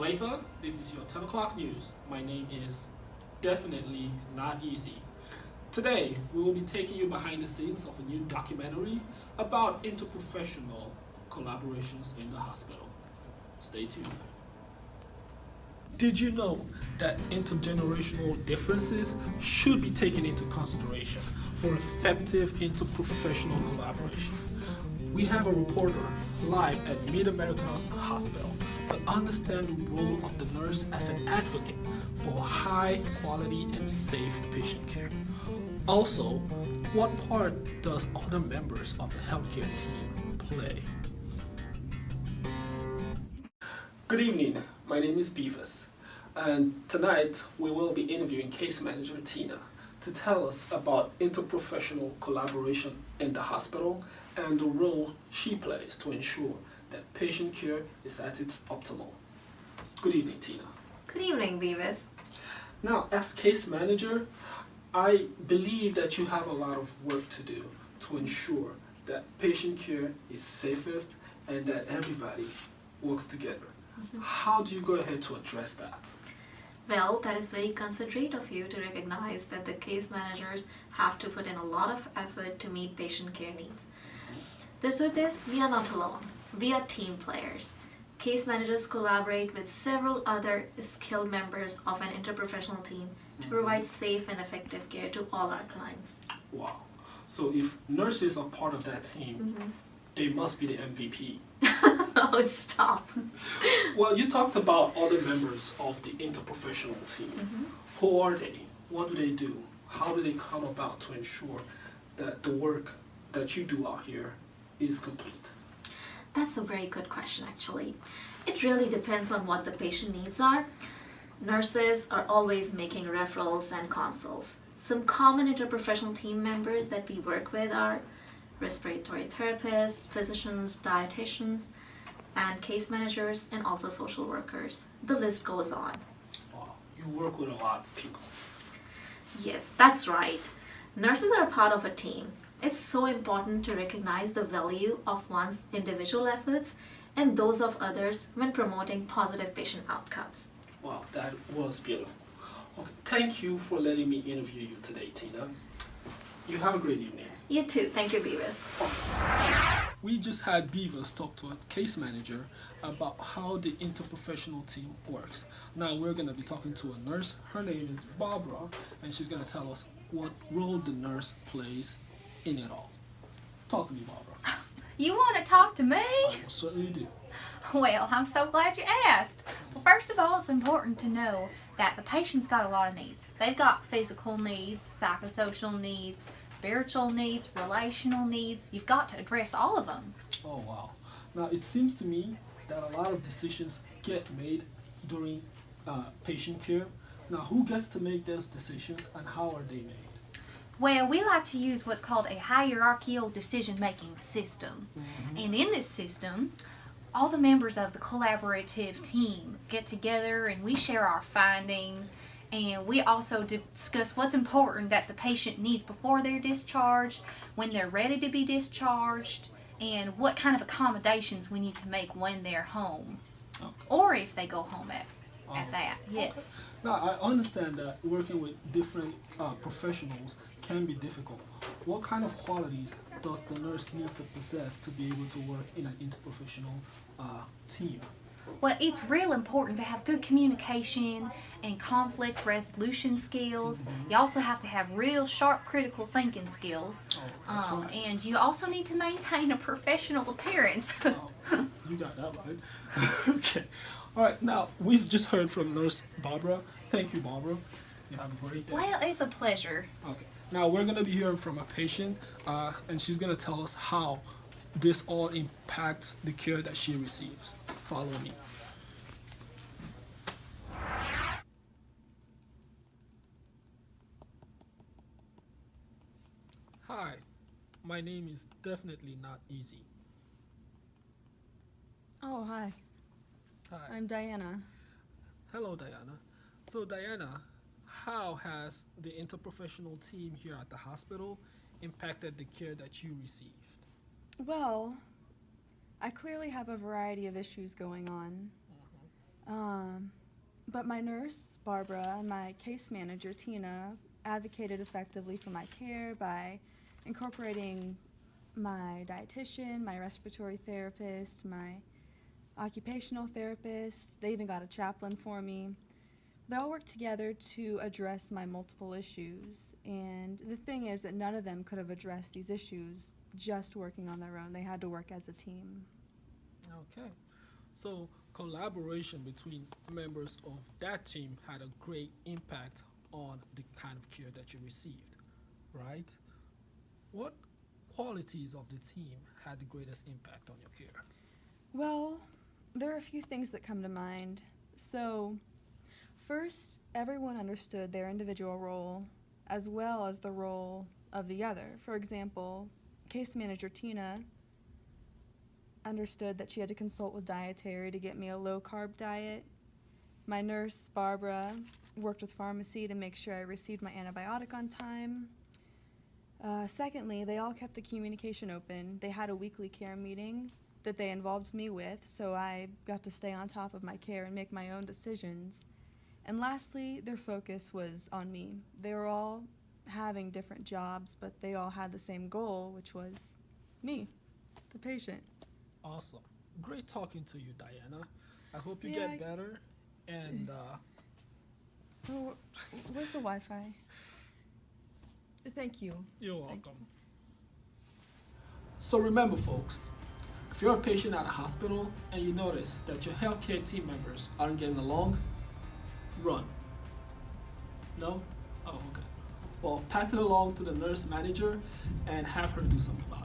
Aletha, this is your 10 o'clock news. My name is definitely not easy. Today, we will be taking you behind the scenes of a new documentary about interprofessional collaborations in the hospital. Stay tuned. Did you know that intergenerational differences should be taken into consideration for effective interprofessional collaboration? We have a reporter live at Mid-America Hospital to understand the role of the nurse as an advocate for high quality and safe patient care. Also, what part does other members of the healthcare team play? Good evening, my name is Beavis, and tonight we will be interviewing case manager Tina to tell us about interprofessional collaboration in the hospital and the role she plays to ensure that patient care is at its optimal. Good evening, Tina. Good evening, Beavis. Now, as case manager, I believe that you have a lot of work to do to ensure that patient care is safest and that everybody works together. How do you go ahead to address that? Well, that is very considerate of you to recognize that the case managers have to put in a lot of effort to meet patient care needs. The truth is, we are not alone. We are team players. Case managers collaborate with several other skilled members of an interprofessional team to provide safe and effective care to all our clients. Wow. So if nurses are part of that team, they must be the MVP. Oh, stop. Well, you talked about other members of the interprofessional team. Who are they? What do they do? How do they come about to ensure that the work that you do out here is complete? That's a very good question, actually. It really depends on what the patient needs are. Nurses are always making referrals and consults. Some common interprofessional team members that we work with are respiratory therapists, physicians, dietitians, and case managers, and also social workers. The list goes on. Wow, you work with a lot of people. Yes, that's right. Nurses are part of a team. It's so important to recognize the value of one's individual efforts and those of others when promoting positive patient outcomes. Wow, that was beautiful. Okay, thank you for letting me interview you today, Tina. You have a great evening. You too. Thank you, Beavis. We just had Beavers talk to a case manager about how the interprofessional team works. Now we're going to be talking to a nurse. Her name is Barbara, and she's going to tell us what role the nurse plays in it all. Talk to me, Barbara. You want to talk to me? I will certainly do. Well, I'm so glad you asked. Well, first of all, it's important to know that the patient's got a lot of needs. They've got physical needs, psychosocial needs, spiritual needs, relational needs. You've got to address all of them. Oh, wow. Now, it seems to me that a lot of decisions get made during patient care. Now, who gets to make those decisions and how are they made? Well, we like to use what's called a hierarchical decision-making system. And in this system, all the members of the collaborative team get together and we share our findings, and we also discuss what's important that the patient needs before they're discharged, when they're ready to be discharged, and what kind of accommodations we need to make when they're home, or if they go home at that. Yes. Okay. Now, I understand that working with different professionals can be difficult. What kind of qualities does the nurse need to possess to be able to work in an interprofessional team? Well, it's real important to have good communication and conflict resolution skills. You also have to have real sharp critical thinking skills. That's right. And you also need to maintain a professional appearance. You got that right. Okay. All right. Now, we've just heard from Nurse Barbara. Thank you, Barbara. You have a great day. Well, it's a pleasure. Okay. Now, we're going to be hearing from a patient, and she's going to tell us how this all impacts the care that she receives. Follow me. Hi, my name is definitely not easy. Oh, hi. Hi. I'm Diana. Hello, Diana. So, Diana, how has the interprofessional team here at the hospital impacted the care that you received? Well, I clearly have a variety of issues going on. But my nurse, Barbara, and my case manager, Tina, advocated effectively for my care by incorporating my dietitian, my respiratory therapist, my occupational therapist. They even got a chaplain for me. They all worked together to address my multiple issues. And the thing is that none of them could have addressed these issues just working on their own. They had to work as a team. Okay. So collaboration between members of that team had a great impact on the kind of care that you received, right? What qualities of the team had the greatest impact on your care? Well, there are a few things that come to mind. So, first, everyone understood their individual role as well as the role of the other. For example, case manager Tina understood that she had to consult with dietary to get me a low-carb diet. My nurse, Barbara, worked with pharmacy to make sure I received my antibiotic on time. Secondly, they all kept the communication open. They had a weekly care meeting that they involved me with, so I got to stay on top of my care and make my own decisions. And lastly, their focus was on me. They were all having different jobs, but they all had the same goal, which was me, the patient. Awesome. Great talking to you, Diana. I hope you Yeah, get better. And Oh, where's the Wi-Fi? Thank you. you're Thank welcome. So remember, folks, if you're a patient at a hospital and you notice that your healthcare team members aren't getting along, run. No? Oh, okay. Well, pass it along to the nurse manager and have her do something about it.